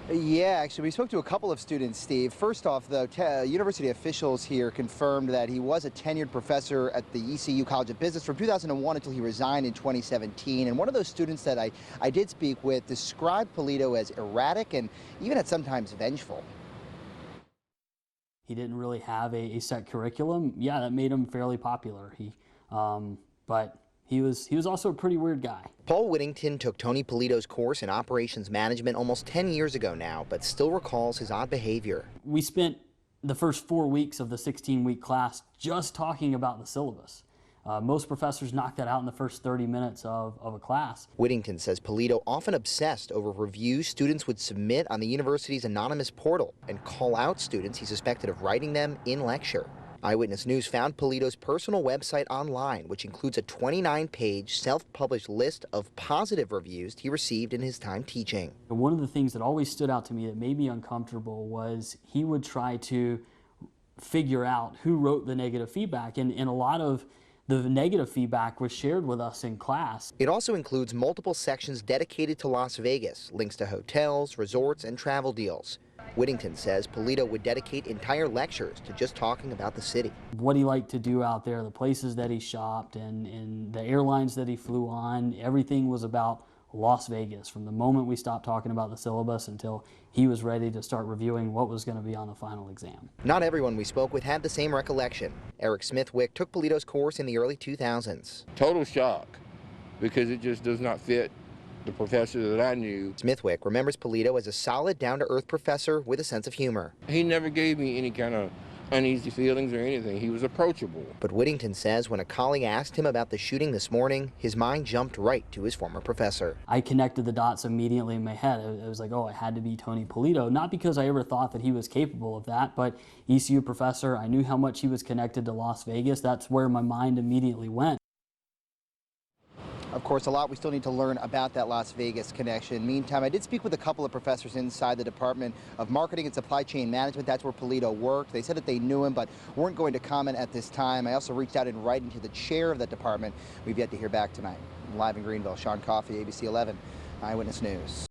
Yeah, actually, we spoke to a couple of students, Steve. First off, though, university officials here confirmed that he was a tenured professor at the ECU College of Business from 2001 until he resigned in 2017. And one of those students that I did speak with described Polito as erratic and even at sometimes vengeful. He didn't really have a set curriculum. Yeah, that made him fairly popular. But he was also a pretty weird guy. Paul Whittington took Tony Polito's course in operations management almost 10 years ago now, but still recalls his odd behavior. We spent the first 4 weeks of the 16-week class just talking about the syllabus. Most professors knock that out in the first 30 minutes of a class. Whittington says Polito often obsessed over reviews students would submit on the university's anonymous portal and call out students he suspected of writing them in lecture. Eyewitness News found Polito's personal website online, which includes a 29-page self-published list of positive reviews he received in his time teaching. One of the things that always stood out to me that made me uncomfortable was he would try to figure out who wrote the negative feedback, and a lot of the negative feedback was shared with us in class. It also includes multiple sections dedicated to Las Vegas, links to hotels, resorts, and travel deals. Whittington says Polito would dedicate entire lectures to just talking about the city. What he liked to do out there, the places that he shopped, and the airlines that he flew on, everything was about Las Vegas from the moment we stopped talking about the syllabus until he was ready to start reviewing what was going to be on the final exam. Not everyone we spoke with had the same recollection. Eric Smithwick took Polito's course in the early 2000s. Total shock, because it just does not fit the professor that I knew. Smithwick remembers Polito as a solid, down-to-earth professor with a sense of humor. He never gave me any kind of uneasy feelings or anything. He was approachable. But Whittington says when a colleague asked him about the shooting this morning, his mind jumped right to his former professor. I connected the dots immediately in my head. It was like, oh, it had to be Tony Polito. Not because I ever thought that he was capable of that, but ECU professor, I knew how much he was connected to Las Vegas. That's where my mind immediately went. Of course, a lot we still need to learn about that Las Vegas connection. Meantime, I did speak with a couple of professors inside the Department of Marketing and Supply Chain Management. That's where Polito worked. They said that they knew him, but weren't going to comment at this time. I also reached out in writing to the chair of that department. We've yet to hear back tonight. Live in Greenville, Sean Coffey, ABC 11, Eyewitness News.